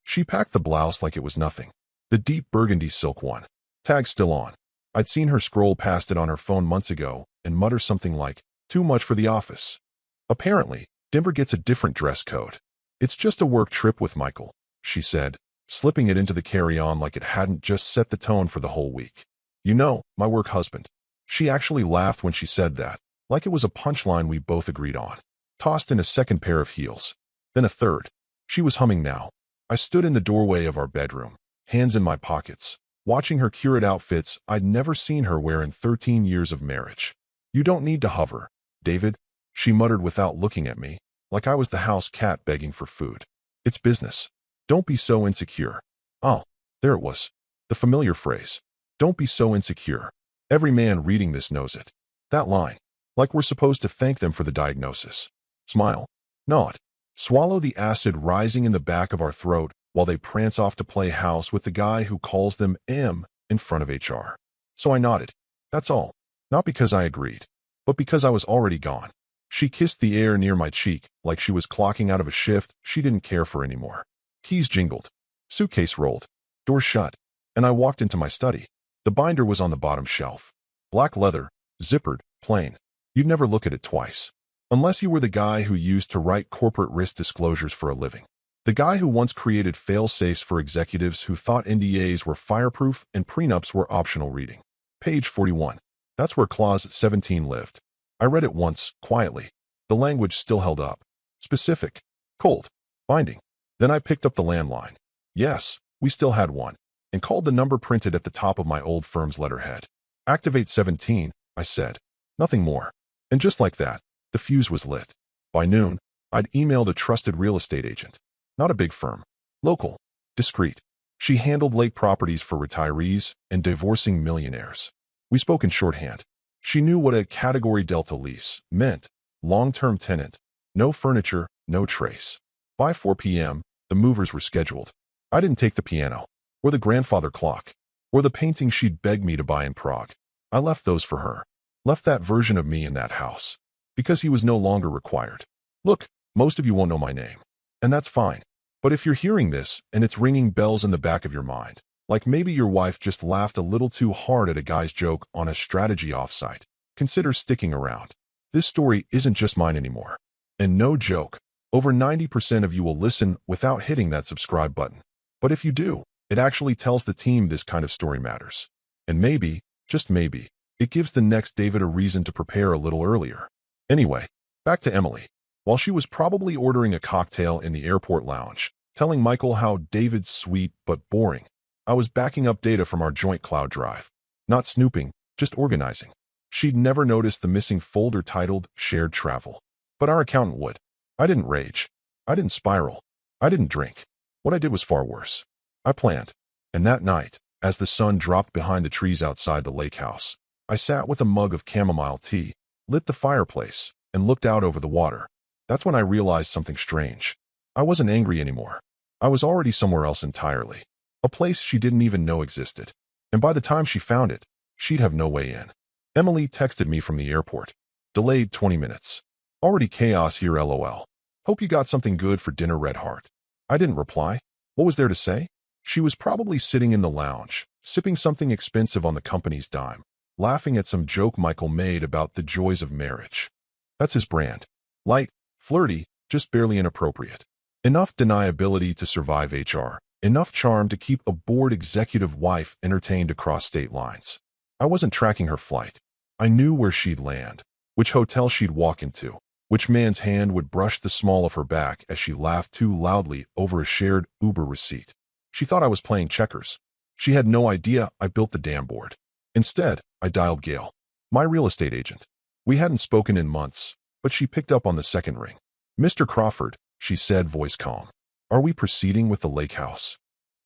She packed the blouse like it was nothing. The deep burgundy silk one. Tag still on. I'd seen her scroll past it on her phone months ago and mutter something like, "Too much for the office." Apparently, Denver gets a different dress code. "It's just a work trip with Michael," she said, slipping it into the carry-on like it hadn't just set the tone for the whole week. "You know, my work husband." She actually laughed when she said that, like it was a punchline we both agreed on. Tossed in a second pair of heels. Then a third. She was humming now. I stood in the doorway of our bedroom, hands in my pockets, watching her curate outfits I'd never seen her wear in 13 years of marriage. "You don't need to hover, David," she muttered without looking at me, like I was the house cat begging for food. "It's business. Don't be so insecure." Oh, there it was. The familiar phrase. Don't be so insecure. Every man reading this knows it. That line. Like we're supposed to thank them for the diagnosis. Smile. Nod. Swallow the acid rising in the back of our throat while they prance off to play house with the guy who calls them M in front of HR. So I nodded. That's all. Not because I agreed, but because I was already gone. She kissed the air near my cheek like she was clocking out of a shift she didn't care for anymore. Keys jingled. Suitcase rolled. Door shut. And I walked into my study. The binder was on the bottom shelf. Black leather, zippered, plain. You'd never look at it twice. Unless you were the guy who used to write corporate risk disclosures for a living. The guy who once created fail-safes for executives who thought NDAs were fireproof and prenups were optional reading. Page 41. That's where Clause 17 lived. I read it once, quietly. The language still held up. Specific. Cold. Binding. Then I picked up the landline. Yes, we still had one, and called the number printed at the top of my old firm's letterhead. "Activate 17, I said. Nothing more. And just like that, the fuse was lit. By noon, I'd emailed a trusted real estate agent. Not a big firm. Local. Discreet. She handled lake properties for retirees and divorcing millionaires. We spoke in shorthand. She knew what a Category Delta lease meant. Long-term tenant. No furniture, no trace. By 4 p.m., the movers were scheduled. I didn't take the piano, or the grandfather clock, or the painting she'd begged me to buy in Prague. I left those for her. Left that version of me in that house. Because he was no longer required. Look, most of you won't know my name. And that's fine. But if you're hearing this and it's ringing bells in the back of your mind, like maybe your wife just laughed a little too hard at a guy's joke on a strategy offsite, consider sticking around. This story isn't just mine anymore. And no joke, over 90% of you will listen without hitting that subscribe button. But if you do, it actually tells the team this kind of story matters. And maybe, just maybe, it gives the next David a reason to prepare a little earlier. Anyway, back to Emily. While she was probably ordering a cocktail in the airport lounge, telling Michael how David's sweet but boring, I was backing up data from our joint cloud drive. Not snooping, just organizing. She'd never noticed the missing folder titled Shared Travel. But our accountant would. I didn't rage. I didn't spiral. I didn't drink. What I did was far worse. I planned. And that night, as the sun dropped behind the trees outside the lake house, I sat with a mug of chamomile tea, lit the fireplace, and looked out over the water. That's when I realized something strange. I wasn't angry anymore. I was already somewhere else entirely. A place she didn't even know existed. And by the time she found it, she'd have no way in. Emily texted me from the airport. Delayed 20 minutes. Already chaos here, lol. Hope you got something good for dinner, Red Heart. I didn't reply. What was there to say? She was probably sitting in the lounge, sipping something expensive on the company's dime, laughing at some joke Michael made about the joys of marriage. That's his brand. Light, flirty, just barely inappropriate. Enough deniability to survive HR. Enough charm to keep a bored executive wife entertained across state lines. I wasn't tracking her flight. I knew where she'd land, which hotel she'd walk into, which man's hand would brush the small of her back as she laughed too loudly over a shared Uber receipt. She thought I was playing checkers. She had no idea I built the damn board. Instead, I dialed Gail, my real estate agent. We hadn't spoken in months, but she picked up on the second ring. "Mr. Crawford," she said, voice calm. "Are we proceeding with the lake house?"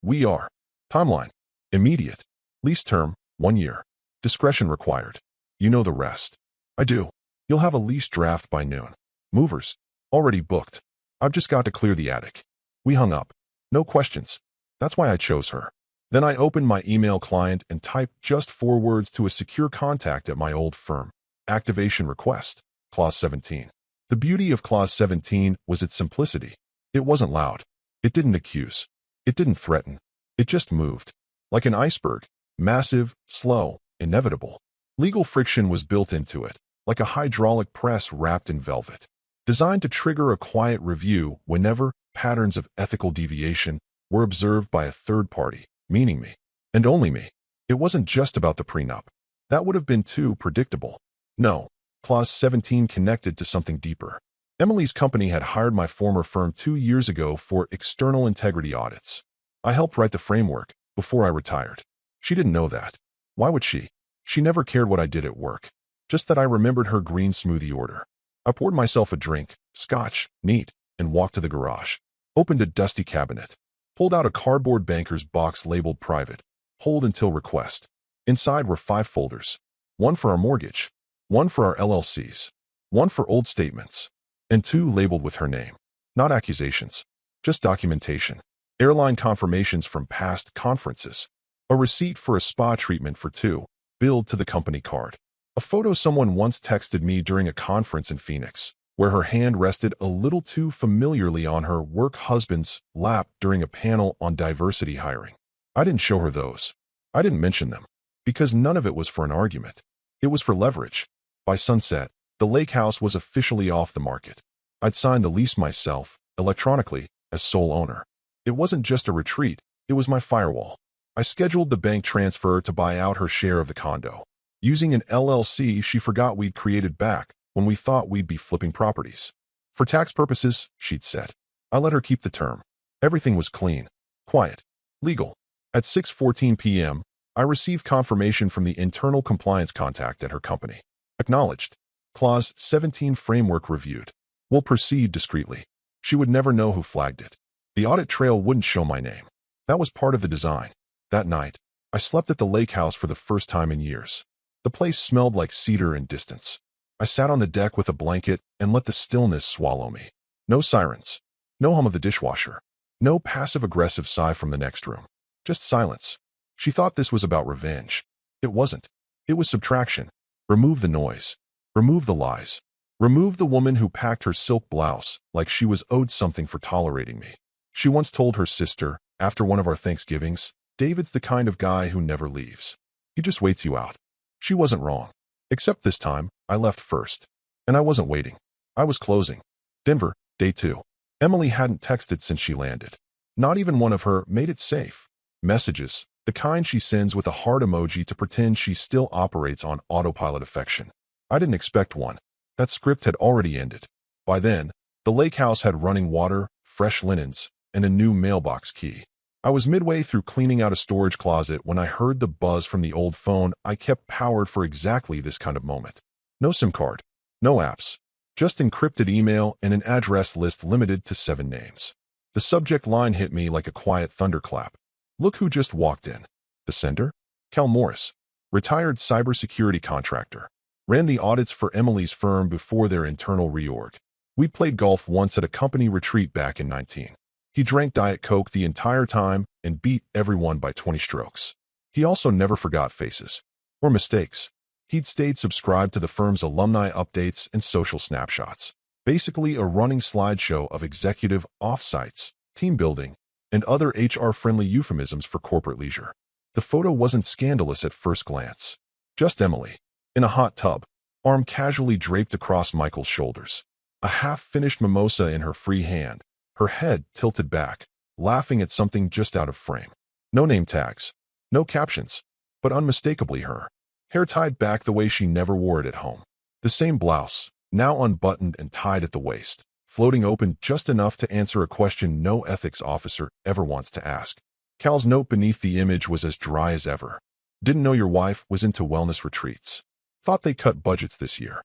"We are." "Timeline?" "Immediate. Lease term, 1 year. Discretion required. You know the rest." "I do. You'll have a lease draft by noon. Movers? Already booked. I've just got to clear the attic." We hung up. No questions. That's why I chose her. Then I opened my email client and typed just 4 words to a secure contact at my old firm. Activation request. Clause 17. The beauty of Clause 17 was its simplicity. It wasn't loud. It didn't accuse. It didn't threaten. It just moved. Like an iceberg. Massive, slow, inevitable. Legal friction was built into it, like a hydraulic press wrapped in velvet. Designed to trigger a quiet review whenever patterns of ethical deviation were observed by a third party, meaning me. And only me. It wasn't just about the prenup. That would have been too predictable. No. Clause 17 connected to something deeper. Emily's company had hired my former firm 2 years ago for external integrity audits. I helped write the framework before I retired. She didn't know that. Why would she? She never cared what I did at work. Just that I remembered her green smoothie order. I poured myself a drink, scotch, neat, and walked to the garage. Opened a dusty cabinet. Pulled out a cardboard banker's box labeled private. Hold until request. Inside were 5 folders. One for our mortgage. One for our LLCs. One for old statements. And 2 labeled with her name. Not accusations. Just documentation. Airline confirmations from past conferences. A receipt for a spa treatment for 2. Billed to the company card. A photo someone once texted me during a conference in Phoenix, where her hand rested a little too familiarly on her work husband's lap during a panel on diversity hiring. I didn't show her those. I didn't mention them. Because none of it was for an argument. It was for leverage. By sunset, the lake house was officially off the market. I'd signed the lease myself, electronically, as sole owner. It wasn't just a retreat, it was my firewall. I scheduled the bank transfer to buy out her share of the condo. Using an LLC she forgot we'd created back when we thought we'd be flipping properties. For tax purposes, she'd said. I let her keep the term. Everything was clean, quiet, legal. At 6:14 p.m., I received confirmation from the internal compliance contact at her company. Acknowledged. Clause 17 framework reviewed. We'll proceed discreetly. She would never know who flagged it. The audit trail wouldn't show my name. That was part of the design. That night, I slept at the lake house for the first time in years. The place smelled like cedar and distance. I sat on the deck with a blanket and let the stillness swallow me. No sirens. No hum of the dishwasher. No passive-aggressive sigh from the next room. Just silence. She thought this was about revenge. It wasn't. It was subtraction. Remove the noise. Remove the lies. Remove the woman who packed her silk blouse like she was owed something for tolerating me. She once told her sister, after one of our Thanksgivings, David's the kind of guy who never leaves. He just waits you out. She wasn't wrong. Except this time, I left first. And I wasn't waiting. I was closing. Denver, day 2. Emily hadn't texted since she landed. Not even one of her made it safe messages, the kind she sends with a heart emoji to pretend she still operates on autopilot affection. I didn't expect one. That script had already ended. By then, the lake house had running water, fresh linens, and a new mailbox key. I was midway through cleaning out a storage closet when I heard the buzz from the old phone I kept powered for exactly this kind of moment. No SIM card. No apps. Just encrypted email and an address list limited to 7 names. The subject line hit me like a quiet thunderclap. Look who just walked in. The sender? Cal Morris. Retired cybersecurity contractor. Ran the audits for Emily's firm before their internal reorg. We played golf once at a company retreat back in 19. He drank Diet Coke the entire time and beat everyone by 20 strokes. He also never forgot faces. Or mistakes. He'd stayed subscribed to the firm's alumni updates and social snapshots. Basically a running slideshow of executive offsites, team building, and other HR-friendly euphemisms for corporate leisure. The photo wasn't scandalous at first glance. Just Emily. In a hot tub. Arm casually draped across Michael's shoulders. A half-finished mimosa in her free hand. Her head tilted back, laughing at something just out of frame. No name tags. No captions. But unmistakably her. Hair tied back the way she never wore it at home. The same blouse, now unbuttoned and tied at the waist, floating open just enough to answer a question no ethics officer ever wants to ask. Cal's note beneath the image was as dry as ever. Didn't know your wife was into wellness retreats. Thought they cut budgets this year.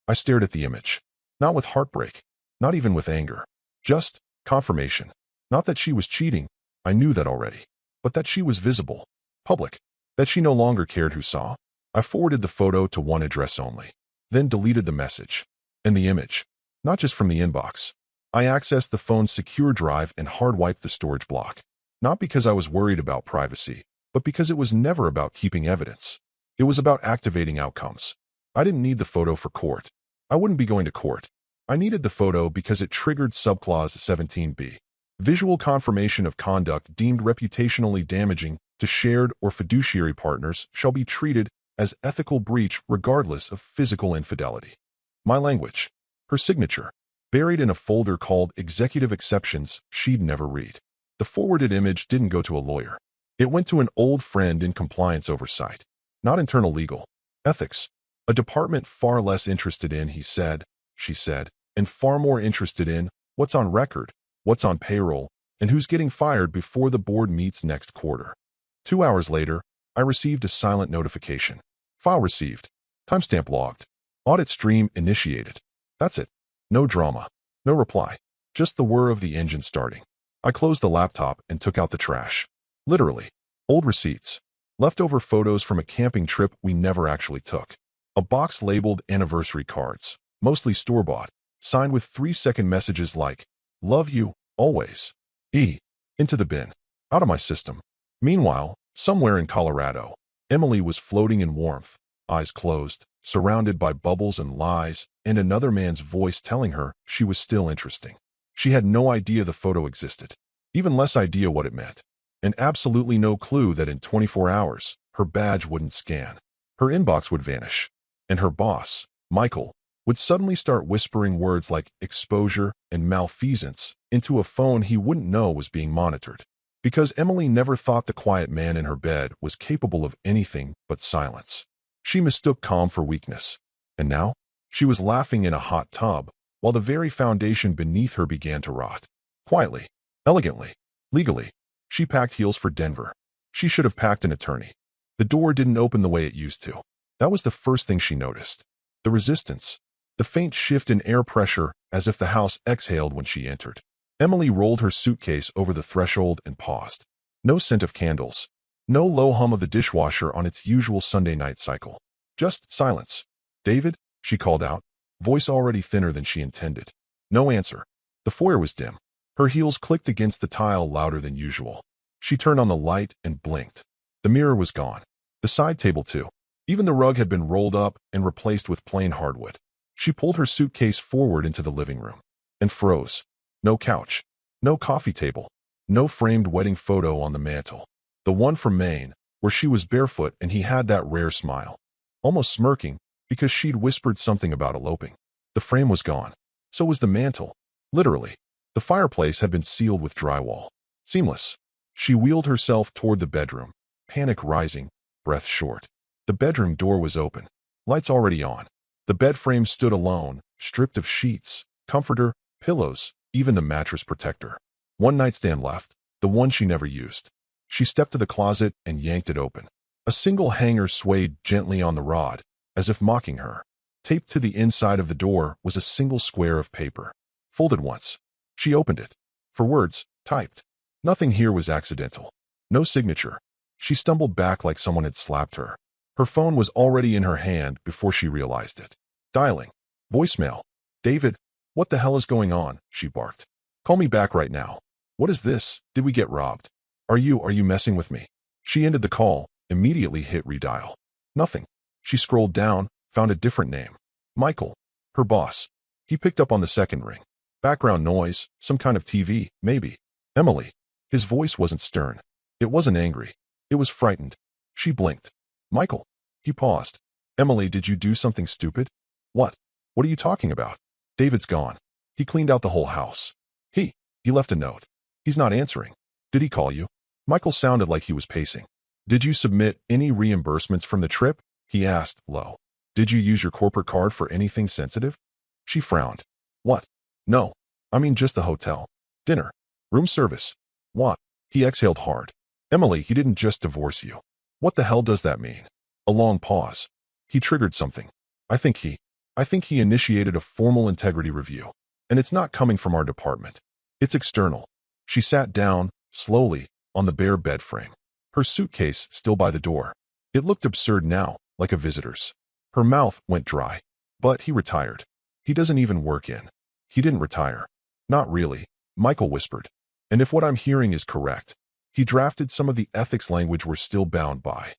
I stared at the image. Not with heartbreak. Not even with anger. Just confirmation. Not that she was cheating. I knew that already. But that she was visible. Public. That she no longer cared who saw. I forwarded the photo to one address only. Then deleted the message. And the image. Not just from the inbox. I accessed the phone's secure drive and hard-wiped the storage block. Not because I was worried about privacy, but because it was never about keeping evidence. It was about activating outcomes. I didn't need the photo for court. I wouldn't be going to court. I needed the photo because it triggered subclause 17b. Visual confirmation of conduct deemed reputationally damaging to shared or fiduciary partners shall be treated as ethical breach regardless of physical infidelity. My language. Her signature. Buried in a folder called Executive Exceptions she'd never read. The forwarded image didn't go to a lawyer. It went to an old friend in compliance oversight. Not internal legal. Ethics. A department far less interested in, she said, and far more interested in what's on record, what's on payroll, and who's getting fired before the board meets next quarter. 2 hours later, I received a silent notification. File received. Timestamp logged. Audit stream initiated. That's it. No drama. No reply. Just the whir of the engine starting. I closed the laptop and took out the trash. Literally. Old receipts. Leftover photos from a camping trip we never actually took. A box labeled anniversary cards, mostly store-bought, signed with 3-second messages like, "Love you, always." Into the bin. Out of my system. Meanwhile, somewhere in Colorado, Emily was floating in warmth, eyes closed, surrounded by bubbles and lies, and another man's voice telling her she was still interesting. She had no idea the photo existed, even less idea what it meant, and absolutely no clue that in 24 hours, her badge wouldn't scan. Her inbox would vanish, and her boss, Michael, would suddenly start whispering words like exposure and malfeasance into a phone he wouldn't know was being monitored. Because Emily never thought the quiet man in her bed was capable of anything but silence. She mistook calm for weakness. And now, she was laughing in a hot tub, while the very foundation beneath her began to rot. Quietly, elegantly, legally, she packed heels for Denver. She should have packed an attorney. The door didn't open the way it used to. That was the first thing she noticed. The resistance. The faint shift in air pressure as if the house exhaled when she entered. Emily rolled her suitcase over the threshold and paused. No scent of candles. No low hum of the dishwasher on its usual Sunday night cycle. Just silence. "David?" she called out, voice already thinner than she intended. No answer. The foyer was dim. Her heels clicked against the tile louder than usual. She turned on the light and blinked. The mirror was gone. The side table too. Even the rug had been rolled up and replaced with plain hardwood. She pulled her suitcase forward into the living room and froze. No couch. No coffee table. No framed wedding photo on the mantel. The one from Maine, where she was barefoot and he had that rare smile. Almost smirking, because she'd whispered something about eloping. The frame was gone. So was the mantel. Literally. The fireplace had been sealed with drywall. Seamless. She wheeled herself toward the bedroom, panic rising, breath short. The bedroom door was open. Lights already on. The bed frame stood alone, stripped of sheets, comforter, pillows, even the mattress protector. One nightstand left, the one she never used. She stepped to the closet and yanked it open. A single hanger swayed gently on the rod, as if mocking her. Taped to the inside of the door was a single square of paper. Folded once. She opened it. For words, typed. Nothing here was accidental. No signature. She stumbled back like someone had slapped her. Her phone was already in her hand before she realized it. Dialing. Voicemail. "David, what the hell is going on?" she barked. "Call me back right now." "What is this? Did we get robbed? Are you messing with me?" She ended the call, immediately hit redial. Nothing. She scrolled down, found a different name. Michael. Her boss. He picked up on the second ring. Background noise, some kind of TV, maybe. Emily. His voice wasn't stern. It wasn't angry. It was frightened. She blinked. "Michael." He paused. "Emily, did you do something stupid?" "What? What are you talking about?" "David's gone. He cleaned out the whole house. He left a note. He's not answering." "Did he call you?" Michael sounded like he was pacing. "Did you submit any reimbursements from the trip?" he asked, low. "Did you use your corporate card for anything sensitive?" She frowned. "What? No. I mean just the hotel. Dinner. Room service." "What?" He exhaled hard. "Emily, he didn't just divorce you." "What the hell does that mean?" A long pause. He triggered something. I think he initiated a formal integrity review. And it's not coming from our department. It's external." She sat down, slowly, on the bare bed frame. Her suitcase still by the door. It looked absurd now, like a visitor's. Her mouth went dry. "But he retired. He doesn't even work in." "He didn't retire." "Not really," Michael whispered. "And if what I'm hearing is correct, he drafted some of the ethics language we're still bound by."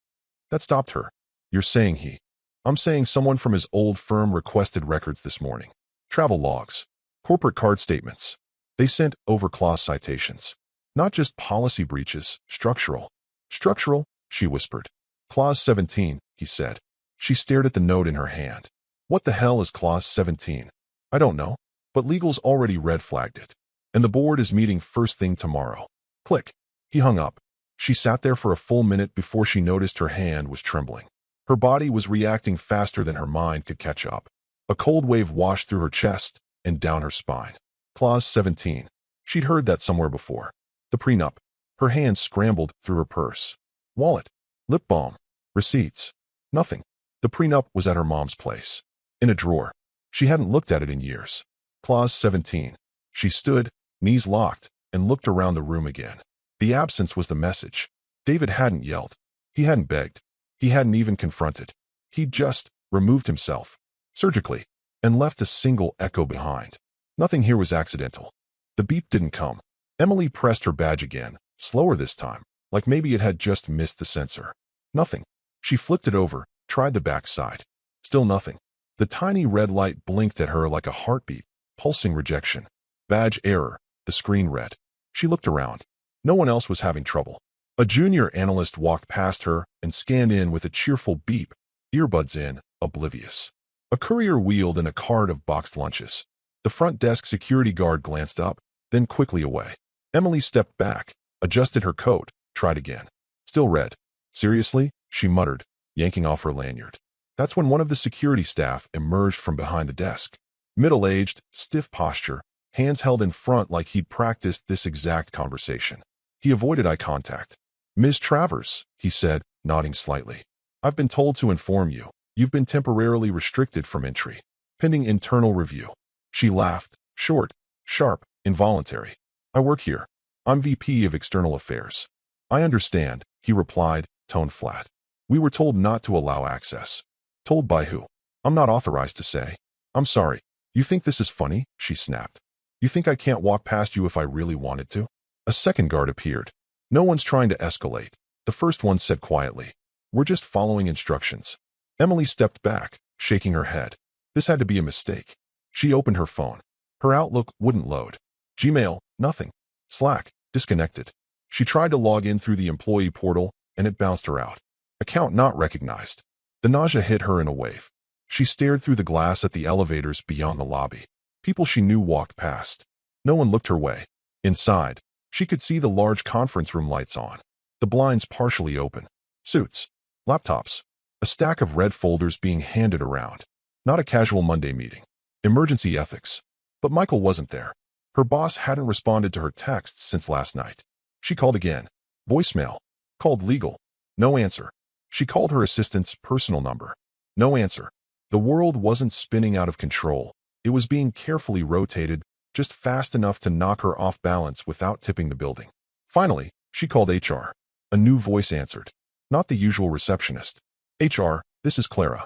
That stopped her. "You're saying he?" "I'm saying someone from his old firm requested records this morning. Travel logs. Corporate card statements. They sent over clause citations. Not just policy breaches, structural. Structural, she whispered. Clause 17, he said. She stared at the note in her hand. What the hell is Clause 17? I don't know, but legal's already red-flagged it. And the board is meeting first thing tomorrow. Click. He hung up. She sat there for a full minute before she noticed her hand was trembling. Her body was reacting faster than her mind could catch up. A cold wave washed through her chest and down her spine. Clause 17. She'd heard that somewhere before. The prenup. Her hands scrambled through her purse. Wallet. Lip balm. Receipts. Nothing. The prenup was at her mom's place. In a drawer. She hadn't looked at it in years. Clause 17. She stood, knees locked, and looked around the room again. The absence was the message. David hadn't yelled. He hadn't begged. He hadn't even confronted. He'd just removed himself, surgically, and left a single echo behind. Nothing here was accidental. The beep didn't come. Emily pressed her badge again, slower this time, like maybe it had just missed the sensor. Nothing. She flipped it over, tried the back side. Still nothing. The tiny red light blinked at her like a heartbeat, pulsing rejection. Badge error, the screen read. She looked around. No one else was having trouble. A junior analyst walked past her and scanned in with a cheerful beep, earbuds in, oblivious. A courier wheeled in a cart of boxed lunches. The front desk security guard glanced up, then quickly away. Emily stepped back, adjusted her coat, tried again. Still red. Seriously? She muttered, yanking off her lanyard. That's when one of the security staff emerged from behind the desk. Middle-aged, stiff posture, hands held in front like he'd practiced this exact conversation. He avoided eye contact. Ms. Travers, he said, nodding slightly. I've been told to inform you. You've been temporarily restricted from entry, pending internal review. She laughed, short, sharp, involuntary. I work here. I'm VP of External Affairs. I understand, he replied, tone flat. We were told not to allow access. Told by who? I'm not authorized to say. I'm sorry. You think this is funny? She snapped. You think I can't walk past you if I really wanted to? A second guard appeared. No one's trying to escalate. The first one said quietly. We're just following instructions. Emily stepped back, shaking her head. This had to be a mistake. She opened her phone. Her Outlook wouldn't load. Gmail, nothing. Slack, disconnected. She tried to log in through the employee portal, and it bounced her out. Account not recognized. The nausea hit her in a wave. She stared through the glass at the elevators beyond the lobby. People she knew walked past. No one looked her way. Inside, she could see the large conference room lights on. The blinds partially open. Suits. Laptops. A stack of red folders being handed around. Not a casual Monday meeting. Emergency ethics. But Michael wasn't there. Her boss hadn't responded to her texts since last night. She called again. Voicemail. Called legal. No answer. She called her assistant's personal number. No answer. The world wasn't spinning out of control. It was being carefully rotated, just fast enough to knock her off balance without tipping the building. Finally, she called HR. A new voice answered. Not the usual receptionist. HR, this is Clara.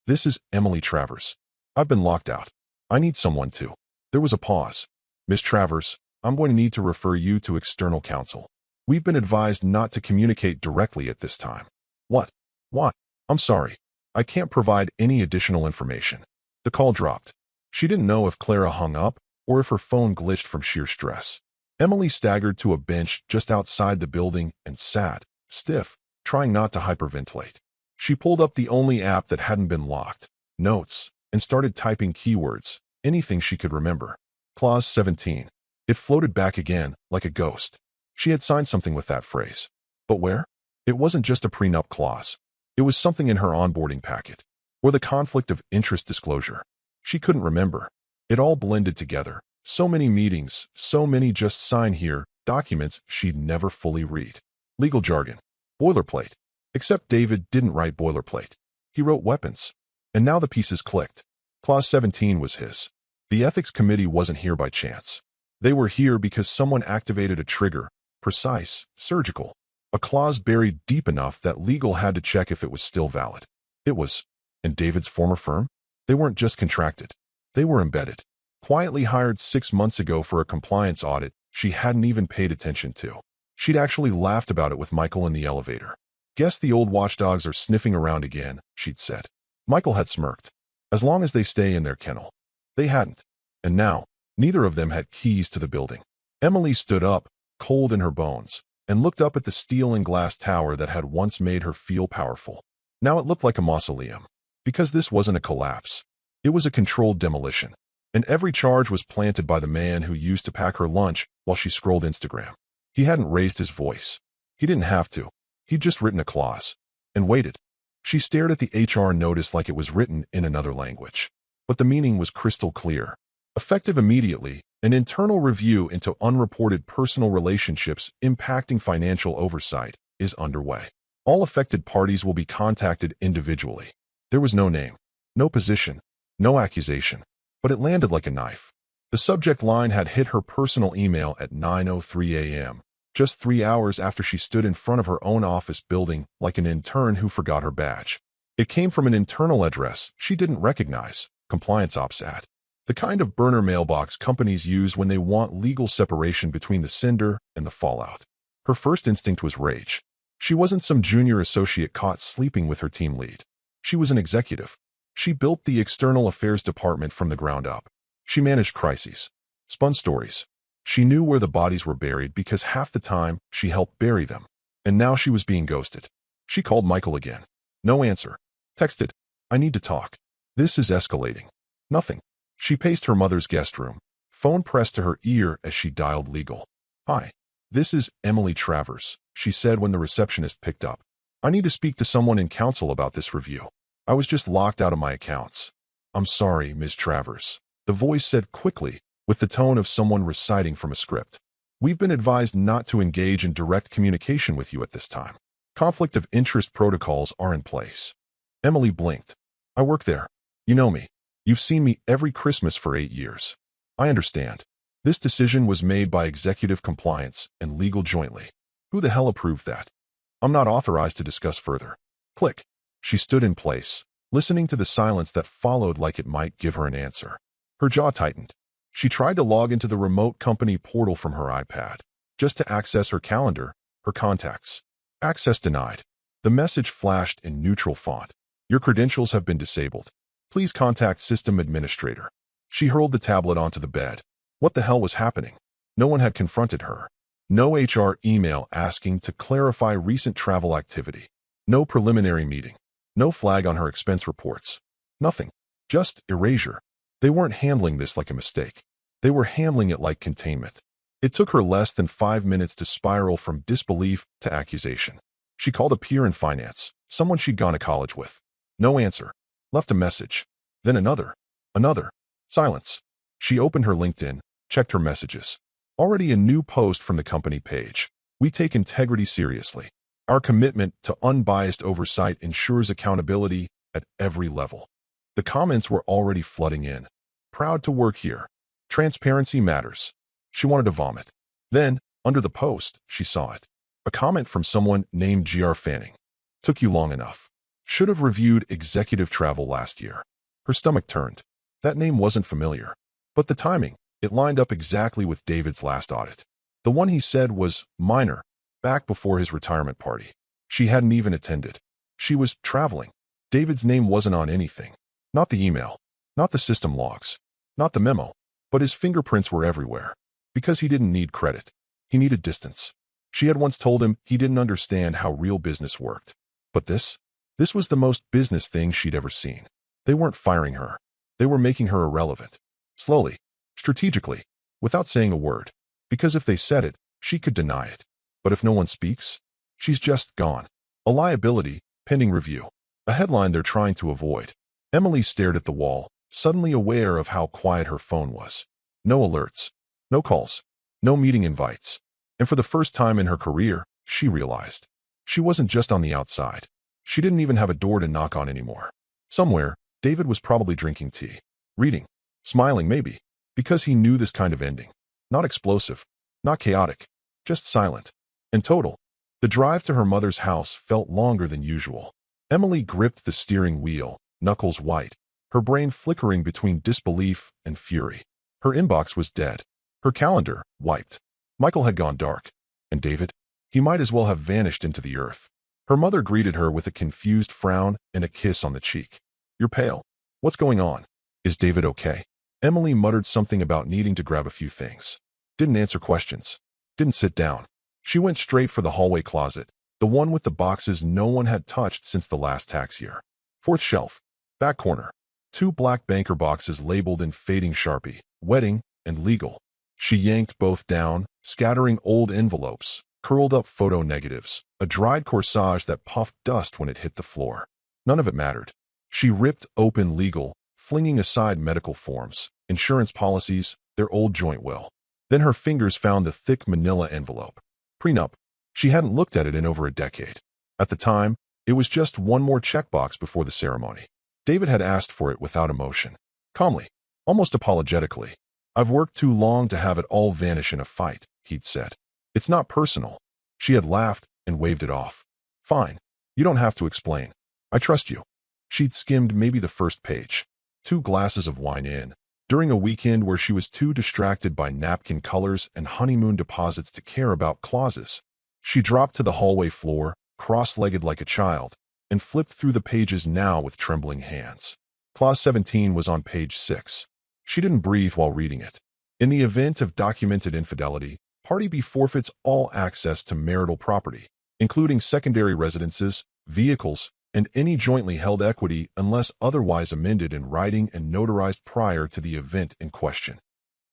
This is Emily Travers. I've been locked out. I need someone to. There was a pause. Miss Travers, I'm going to need to refer you to external counsel. We've been advised not to communicate directly at this time. What? What? I'm sorry. I can't provide any additional information. The call dropped. She didn't know if Clara hung up or if her phone glitched from sheer stress. Emily staggered to a bench just outside the building and sat, stiff, trying not to hyperventilate. She pulled up the only app that hadn't been locked, Notes, and started typing keywords, anything she could remember. Clause 17. It floated back again, like a ghost. She had signed something with that phrase. But where? It wasn't just a prenup clause. It was something in her onboarding packet, or the conflict of interest disclosure. She couldn't remember. It all blended together. So many meetings, so many just sign here, documents she'd never fully read. Legal jargon. Boilerplate. Except David didn't write boilerplate. He wrote weapons. And now the pieces clicked. Clause 17 was his. The ethics committee wasn't here by chance. They were here because someone activated a trigger, precise, surgical. A clause buried deep enough that legal had to check if it was still valid. It was. And David's former firm? They weren't just contracted. They were embedded. Quietly hired 6 months ago for a compliance audit she hadn't even paid attention to. She'd actually laughed about it with Michael in the elevator. Guess the old watchdogs are sniffing around again, she'd said. Michael had smirked. As long as they stay in their kennel. They hadn't. And now, Neither of them had keys to the building. Emily stood up, cold in her bones, and looked up at the steel and glass tower that had once made her feel powerful. Now it looked like a mausoleum. Because this wasn't a collapse. It was a controlled demolition. And every charge was planted by the man who used to pack her lunch while she scrolled Instagram. He hadn't raised his voice. He didn't have to. He'd just written a clause. And waited. She stared at the HR notice like it was written in another language. But the meaning was crystal clear. Effective immediately, an internal review into unreported personal relationships impacting financial oversight is underway. All affected parties will be contacted individually. There was no name, no position, no accusation, but it landed like a knife. The subject line had hit her personal email at 9:03 a.m., just 3 hours after she stood in front of her own office building like an intern who forgot her badge. It came from an internal address she didn't recognize, Compliance Ops at. The kind of burner mailbox companies use when they want legal separation between the cinder and the fallout. Her first instinct was rage. She wasn't some junior associate caught sleeping with her team lead. She was an executive. She built the external affairs department from the ground up. She managed crises, spun stories. She knew where the bodies were buried because half the time she helped bury them. And now she was being ghosted. She called Michael again. No answer. Texted, "I need to talk. This is escalating." Nothing. She paced her mother's guest room, phone pressed to her ear as she dialed legal. "Hi. This is Emily Travers," she said when the receptionist picked up. "I need to speak to someone in council about this review. I was just locked out of my accounts." "I'm sorry, Ms. Travers," the voice said quickly, with the tone of someone reciting from a script. "We've been advised not to engage in direct communication with you at this time. Conflict of interest protocols are in place." Emily blinked. "I work there. You know me. You've seen me every Christmas for 8 years. I understand. This decision was made by executive compliance and legal jointly. Who the hell approved that? I'm not authorized to discuss further." Click. She stood in place, listening to the silence that followed like it might give her an answer. Her jaw tightened. She tried to log into the remote company portal from her iPad, just to access her calendar, her contacts. Access denied. The message flashed in neutral font. "Your credentials have been disabled. Please contact system administrator." She hurled the tablet onto the bed. What the hell was happening? No one had confronted her. No HR email asking to clarify recent travel activity. No preliminary meeting. No flag on her expense reports. Nothing. Just erasure. They weren't handling this like a mistake. They were handling it like containment. It took her less than 5 minutes to spiral from disbelief to accusation. She called a peer in finance, someone she'd gone to college with. No answer. Left a message. Then another. Another. Silence. She opened her LinkedIn, checked her messages. Already a new post from the company page. "We take integrity seriously. Our commitment to unbiased oversight ensures accountability at every level." The comments were already flooding in. "Proud to work here. Transparency matters." She wanted to vomit. Then, under the post, she saw it. A comment from someone named G.R. Fanning. "Took you long enough. Should have reviewed executive travel last year." Her stomach turned. That name wasn't familiar. But the timing, it lined up exactly with David's last audit. The one he said was minor, back before his retirement party. She hadn't even attended. She was traveling. David's name wasn't on anything. Not the email. Not the system logs. Not the memo. But his fingerprints were everywhere. Because he didn't need credit. He needed distance. She had once told him he didn't understand how real business worked. But this was the most business thing she'd ever seen. They weren't firing her. They were making her irrelevant. Slowly. Strategically. Without saying a word. Because if they said it, she could deny it. But if no one speaks, she's just gone. A liability, pending review. A headline they're trying to avoid. Emily stared at the wall, suddenly aware of how quiet her phone was. No alerts. No calls. No meeting invites. And for the first time in her career, she realized. She wasn't just on the outside. She didn't even have a door to knock on anymore. Somewhere, David was probably drinking tea. Reading. Smiling maybe. Because he knew this kind of ending. Not explosive. Not chaotic. Just silent. In total, the drive to her mother's house felt longer than usual. Emily gripped the steering wheel, knuckles white, her brain flickering between disbelief and fury. Her inbox was dead. Her calendar, wiped. Michael had gone dark. And David? He might as well have vanished into the earth. Her mother greeted her with a confused frown and a kiss on the cheek. "You're pale. What's going on? Is David okay?" Emily muttered something about needing to grab a few things. Didn't answer questions. Didn't sit down. She went straight for the hallway closet, the one with the boxes no one had touched since the last tax year. Fourth shelf. Back corner. Two black banker boxes labeled in fading Sharpie, wedding and legal. She yanked both down, scattering old envelopes, curled up photo negatives, a dried corsage that puffed dust when it hit the floor. None of it mattered. She ripped open legal, flinging aside medical forms, insurance policies, their old joint will. Then her fingers found the thick manila envelope. Prenup. She hadn't looked at it in over a decade. At the time, it was just one more checkbox before the ceremony. David had asked for it without emotion. Calmly, almost apologetically. I've worked too long to have it all vanish in a fight, he'd said. It's not personal. She had laughed and waved it off. Fine. You don't have to explain. I trust you. She'd skimmed maybe the first page. 2 glasses of wine in. During a weekend where she was too distracted by napkin colors and honeymoon deposits to care about clauses, she dropped to the hallway floor, cross-legged like a child, and flipped through the pages now with trembling hands. Clause 17 was on page 6. She didn't breathe while reading it. In the event of documented infidelity, Party B forfeits all access to marital property, including secondary residences, vehicles, and any jointly held equity unless otherwise amended in writing and notarized prior to the event in question.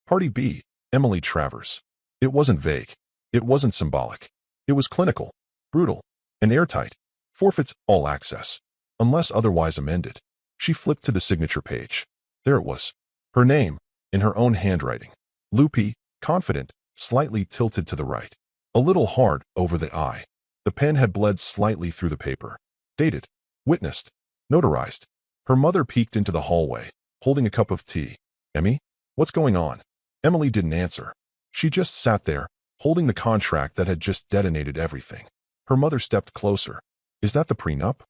Party B, Emily Travers. It wasn't vague. It wasn't symbolic. It was clinical, brutal, and airtight. Forfeits all access, unless otherwise amended. She flipped to the signature page. There it was. Her name, in her own handwriting. Loopy, confident, slightly tilted to the right. A little hard over the I. The pen had bled slightly through the paper. Dated. Witnessed. Notarized. Her mother peeked into the hallway, holding a cup of tea. Emmy? What's going on? Emily didn't answer. She just sat there, holding the contract that had just detonated everything. Her mother stepped closer. Is that the prenup?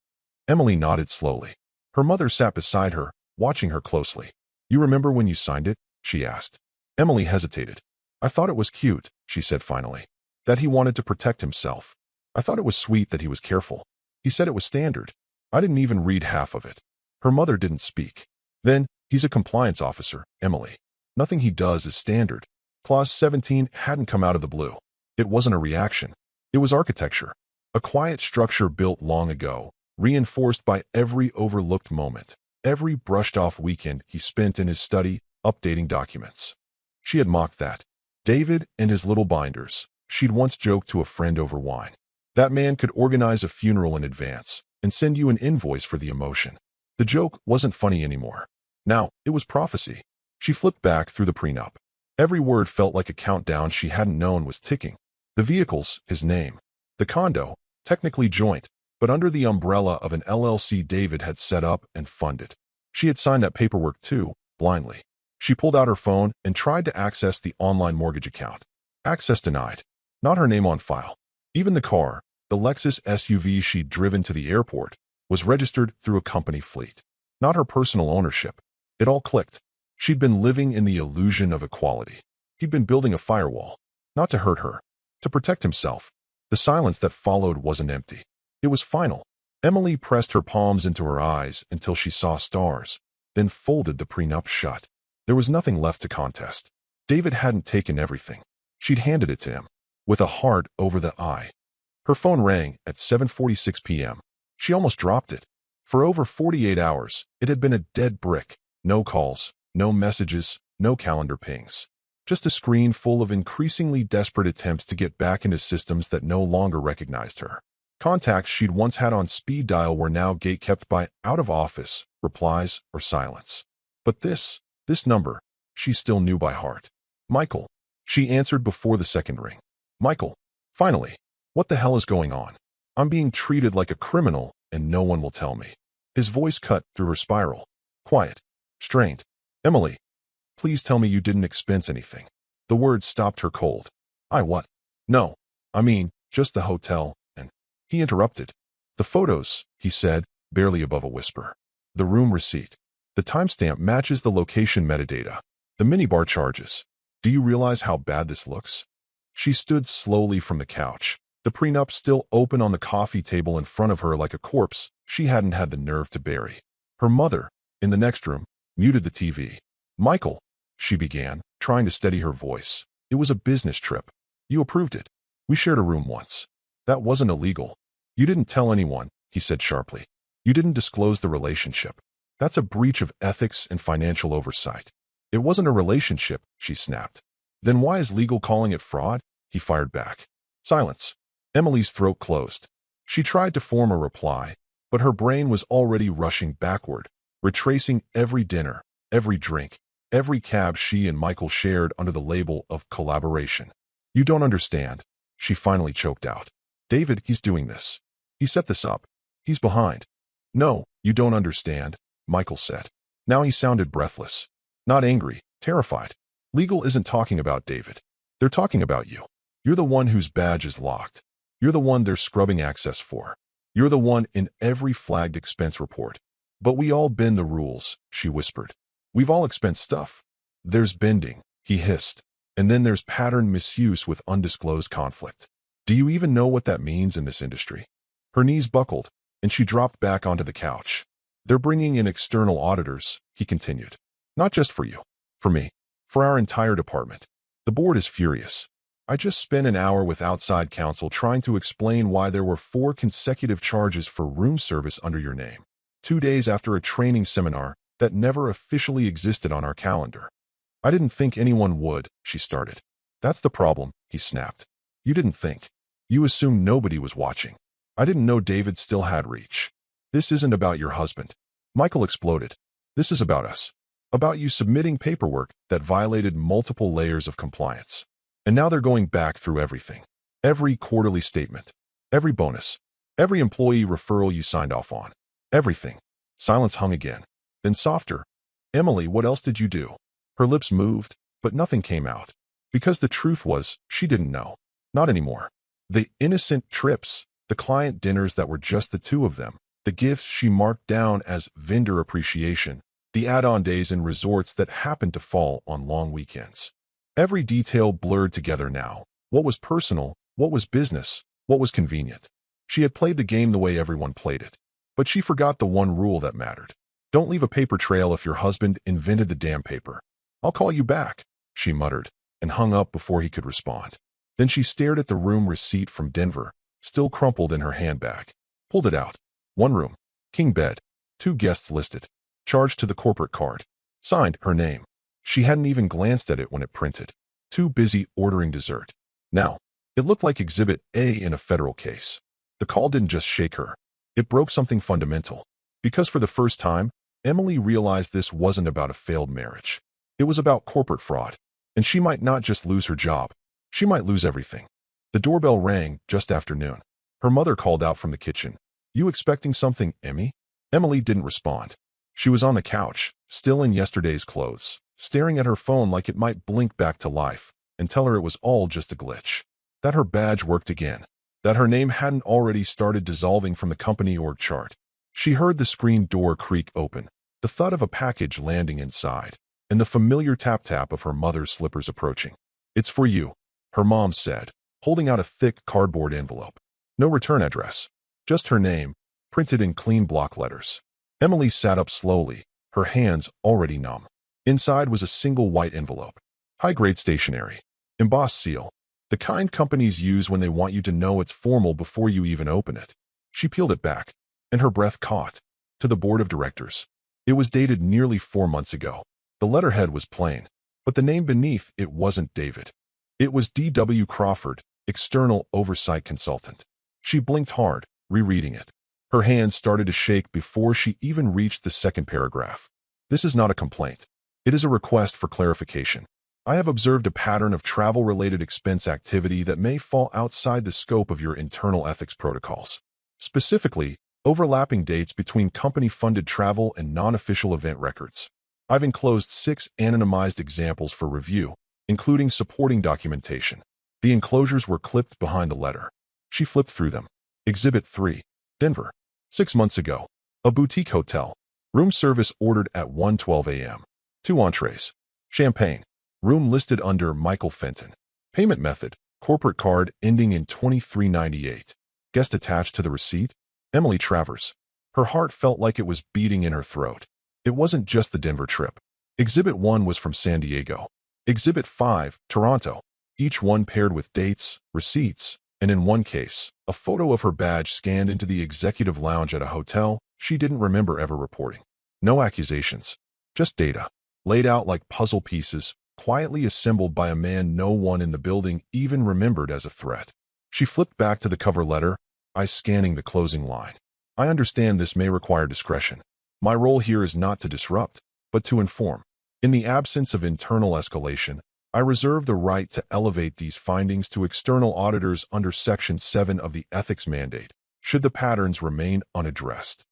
Emily nodded slowly. Her mother sat beside her, watching her closely. You remember when you signed it? She asked. Emily hesitated. I thought it was cute, she said finally. That he wanted to protect himself. I thought it was sweet that he was careful. He said it was standard. I didn't even read half of it. Her mother didn't speak. Then, he's a compliance officer, Emily. Nothing he does is standard. Clause 17 hadn't come out of the blue. It wasn't a reaction. It was architecture. A quiet structure built long ago, reinforced by every overlooked moment, every brushed-off weekend he spent in his study, updating documents. She had mocked that. David and his little binders. She'd once joked to a friend over wine. That man could organize a funeral in advance and send you an invoice for the emotion. The joke wasn't funny anymore. Now, it was prophecy. She flipped back through the prenup. Every word felt like a countdown she hadn't known was ticking. The vehicles, his name. The condo, technically joint, but under the umbrella of an LLC David had set up and funded. She had signed that paperwork too, blindly. She pulled out her phone and tried to access the online mortgage account. Access denied. Not her name on file. Even the car, the Lexus SUV she'd driven to the airport, was registered through a company fleet. Not her personal ownership. It all clicked. She'd been living in the illusion of equality. He'd been building a firewall. Not to hurt her. To protect himself. The silence that followed wasn't empty. It was final. Emily pressed her palms into her eyes until she saw stars, then folded the prenup shut. There was nothing left to contest. David hadn't taken everything. She'd handed it to him, with a heart over the I. Her phone rang at 7:46 p.m. She almost dropped it. For over 48 hours, it had been a dead brick. No calls, no messages, no calendar pings. Just a screen full of increasingly desperate attempts to get back into systems that no longer recognized her. Contacts she'd once had on speed dial were now gate-kept by out-of-office, replies, or silence. But this number, she still knew by heart. Michael. She answered before the second ring. Michael. Finally. What the hell is going on? I'm being treated like a criminal, and no one will tell me. His voice cut through her spiral. Quiet. Strained. Emily. Please tell me you didn't expense anything. The words stopped her cold. I what? No. I mean, just the hotel, and... He interrupted. The photos, he said, barely above a whisper. The room receipt. The timestamp matches the location metadata. The minibar charges. Do you realize how bad this looks? She stood slowly from the couch, the prenup still open on the coffee table in front of her like a corpse she hadn't had the nerve to bury. Her mother, in the next room, muted the TV. Michael, she began, trying to steady her voice. It was a business trip. You approved it. We shared a room once. That wasn't illegal. You didn't tell anyone, he said sharply. You didn't disclose the relationship. That's a breach of ethics and financial oversight. It wasn't a relationship, she snapped. Then why is legal calling it fraud? He fired back. Silence. Emily's throat closed. She tried to form a reply, but her brain was already rushing backward, retracing every dinner, every drink, every cab she and Michael shared under the label of collaboration. You don't understand, she finally choked out. David, he's doing this. He set this up. He's behind. No, you don't understand, Michael said. Now he sounded breathless. Not angry, terrified. Legal isn't talking about David. They're talking about you. You're the one whose badge is locked. You're the one they're scrubbing access for. You're the one in every flagged expense report. But we all bend the rules, she whispered. We've all expensed stuff. There's bending, he hissed. And then there's pattern misuse with undisclosed conflict. Do you even know what that means in this industry? Her knees buckled, and she dropped back onto the couch. They're bringing in external auditors, he continued. Not just for you. For me. For our entire department. The board is furious. I just spent an hour with outside counsel trying to explain why there were 4 consecutive charges for room service under your name. 2 days after a training seminar that never officially existed on our calendar. I didn't think anyone would, she started. That's the problem, he snapped. You didn't think. You assumed nobody was watching. I didn't know David still had reach. This isn't about your husband. Michael exploded. This is about us. About you submitting paperwork that violated multiple layers of compliance. And now they're going back through everything. Every quarterly statement. Every bonus. Every employee referral you signed off on. Everything. Silence hung again. Then softer. Emily, what else did you do? Her lips moved, but nothing came out. Because the truth was, she didn't know. Not anymore. The innocent trips, the client dinners that were just the two of them, the gifts she marked down as vendor appreciation, the add-on days in resorts that happened to fall on long weekends. Every detail blurred together now. What was personal, what was business, what was convenient. She had played the game the way everyone played it. But she forgot the one rule that mattered. Don't leave a paper trail if your husband invented the damn paper. I'll call you back, she muttered, and hung up before he could respond. Then she stared at the room receipt from Denver, still crumpled in her handbag. Pulled it out. 1 room. King bed. 2 guests listed. Charged to the corporate card. Signed, her name. She hadn't even glanced at it when it printed. Too busy ordering dessert. Now, it looked like Exhibit A in a federal case. The call didn't just shake her. It broke something fundamental. Because for the first time, Emily realized this wasn't about a failed marriage. It was about corporate fraud. And she might not just lose her job. She might lose everything. The doorbell rang just after noon. Her mother called out from the kitchen. You expecting something, Emmy? Emily didn't respond. She was on the couch, still in yesterday's clothes, staring at her phone like it might blink back to life and tell her it was all just a glitch. That her badge worked again. That her name hadn't already started dissolving from the company org chart. She heard the screen door creak open, the thud of a package landing inside, and the familiar tap-tap of her mother's slippers approaching. It's for you, her mom said, holding out a thick cardboard envelope. No return address. Just her name, printed in clean block letters. Emily sat up slowly, her hands already numb. Inside was a single white envelope. High-grade stationery. Embossed seal. The kind companies use when they want you to know it's formal before you even open it. She peeled it back, and her breath caught. To the board of directors. It was dated nearly 4 months ago. The letterhead was plain, but the name beneath it wasn't David. It was D.W. Crawford, external oversight consultant. She blinked hard, rereading it. Her hands started to shake before she even reached the second paragraph. This is not a complaint. It is a request for clarification. I have observed a pattern of travel-related expense activity that may fall outside the scope of your internal ethics protocols. Specifically, overlapping dates between company-funded travel and non-official event records. I've enclosed 6 anonymized examples for review, including supporting documentation. The enclosures were clipped behind the letter. She flipped through them. Exhibit 3. Denver. 6 months ago. A boutique hotel. Room service ordered at 1:12 a.m. 2 entrees. Champagne. Room listed under Michael Fenton. Payment method. Corporate card ending in 2398. Guest attached to the receipt. Emily Travers. Her heart felt like it was beating in her throat. It wasn't just the Denver trip. Exhibit 1 was from San Diego. Exhibit 5, Toronto. Each one paired with dates, receipts, and in one case, a photo of her badge scanned into the executive lounge at a hotel she didn't remember ever reporting. No accusations, just data, laid out like puzzle pieces, quietly assembled by a man no one in the building even remembered as a threat. She flipped back to the cover letter, eyes scanning the closing line. I understand this may require discretion. My role here is not to disrupt, but to inform. In the absence of internal escalation, I reserve the right to elevate these findings to external auditors under Section 7 of the Ethics Mandate, should the patterns remain unaddressed.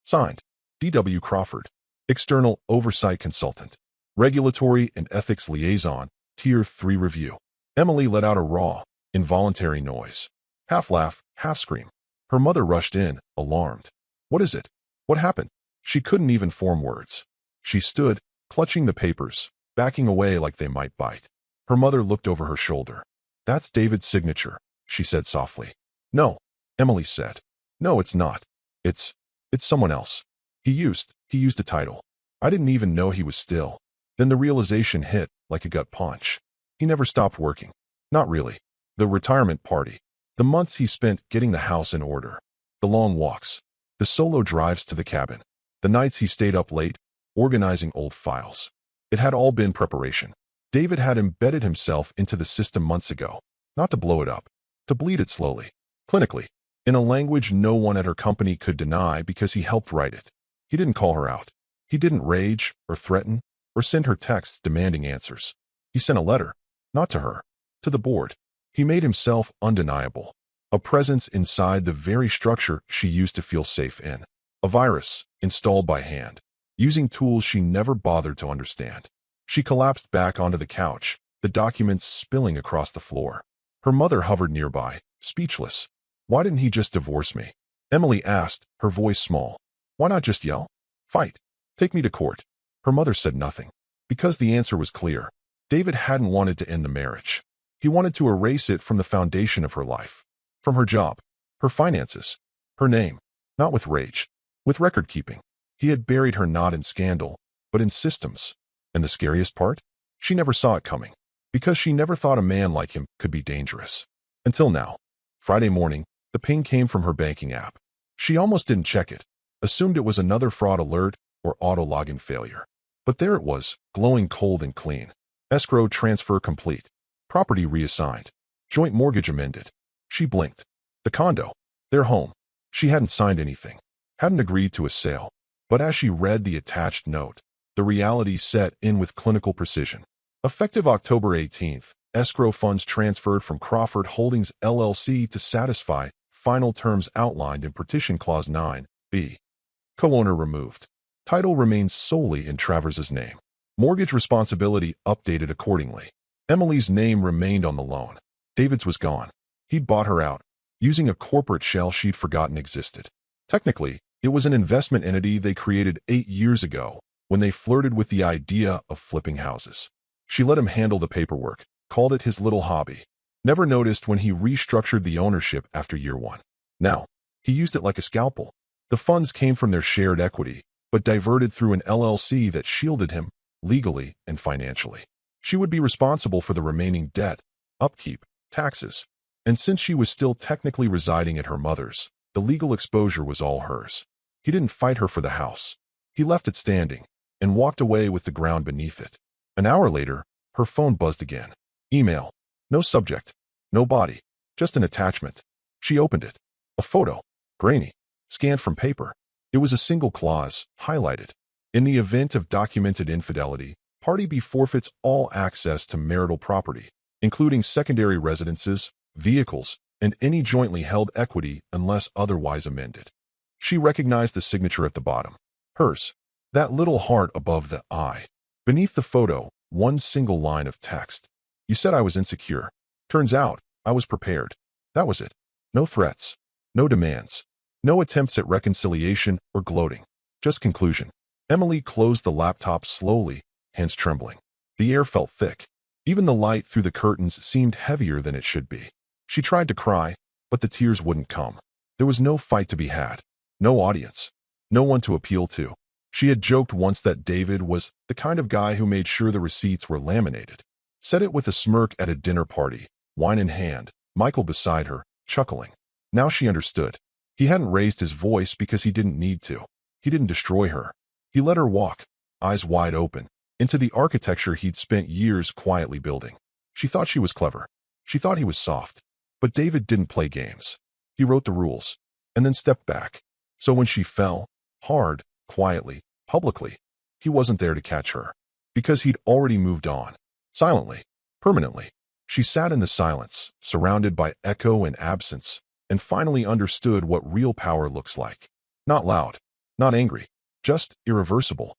Signed, D.W. Crawford, External Oversight Consultant, Regulatory and Ethics Liaison, Tier 3 Review. Emily let out a raw, involuntary noise. Half laugh, half scream. Her mother rushed in, alarmed. What is it? What happened? She couldn't even form words. She stood, clutching the papers, backing away like they might bite. Her mother looked over her shoulder. That's David's signature, she said softly. No, Emily said. No, it's not. It's someone else. He used a title. I didn't even know he was still. Then the realization hit like a gut punch. He never stopped working. Not really. The retirement party. The months he spent getting the house in order. The long walks. The solo drives to the cabin. The nights he stayed up late, organizing old files. It had all been preparation. David had embedded himself into the system months ago, not to blow it up, to bleed it slowly, clinically, in a language no one at her company could deny because he helped write it. He didn't call her out. He didn't rage or threaten or send her texts demanding answers. He sent a letter, not to her, to the board. He made himself undeniable, a presence inside the very structure she used to feel safe in, a virus installed by hand, using tools she never bothered to understand. She collapsed back onto the couch, the documents spilling across the floor. Her mother hovered nearby, speechless. Why didn't he just divorce me? Emily asked, her voice small. Why not just yell? Fight. Take me to court. Her mother said nothing, because the answer was clear. David hadn't wanted to end the marriage. He wanted to erase it from the foundation of her life, from her job, her finances, her name, not with rage, with record-keeping. He had buried her not in scandal, but in systems. And the scariest part? She never saw it coming, because she never thought a man like him could be dangerous. Until now. Friday morning, the ping came from her banking app. She almost didn't check it, assumed it was another fraud alert or auto-login failure. But there it was, glowing cold and clean. Escrow transfer complete. Property reassigned. Joint mortgage amended. She blinked. The condo. Their home. She hadn't signed anything. Hadn't agreed to a sale. But as she read the attached note, the reality set in with clinical precision. Effective October 18th, escrow funds transferred from Crawford Holdings LLC to satisfy final terms outlined in Petition Clause 9b. Co-owner removed. Title remains solely in Travers's name. Mortgage responsibility updated accordingly. Emily's name remained on the loan. David's was gone. He'd bought her out, using a corporate shell she'd forgotten existed. Technically, it was an investment entity they created 8 years ago when they flirted with the idea of flipping houses. She let him handle the paperwork, called it his little hobby. Never noticed when he restructured the ownership after year 1. Now, he used it like a scalpel. The funds came from their shared equity, but diverted through an LLC that shielded him, legally and financially. She would be responsible for the remaining debt, upkeep, taxes, and since she was still technically residing at her mother's, the legal exposure was all hers. He didn't fight her for the house. He left it standing and walked away with the ground beneath it. An hour later, her phone buzzed again. Email. No subject. No body. Just an attachment. She opened it. A photo. Grainy. Scanned from paper. It was a single clause, highlighted. In the event of documented infidelity, Party B forfeits all access to marital property, including secondary residences, vehicles, and any jointly held equity unless otherwise amended. She recognized the signature at the bottom. Hers. That little heart above the I. Beneath the photo, one single line of text. You said I was insecure. Turns out, I was prepared. That was it. No threats. No demands. No attempts at reconciliation or gloating. Just conclusion. Emily closed the laptop slowly, hands trembling. The air felt thick. Even the light through the curtains seemed heavier than it should be. She tried to cry, but the tears wouldn't come. There was no fight to be had. No audience. No one to appeal to. She had joked once that David was the kind of guy who made sure the receipts were laminated. Said it with a smirk at a dinner party, wine in hand, Michael beside her, chuckling. Now she understood. He hadn't raised his voice because he didn't need to. He didn't destroy her. He let her walk, eyes wide open, into the architecture he'd spent years quietly building. She thought she was clever. She thought he was soft. But David didn't play games. He wrote the rules, and then stepped back. So when she fell, hard, quietly, publicly, he wasn't there to catch her. Because he'd already moved on. Silently, permanently. She sat in the silence, surrounded by echo and absence, and finally understood what real power looks like. Not loud, not angry, just irreversible.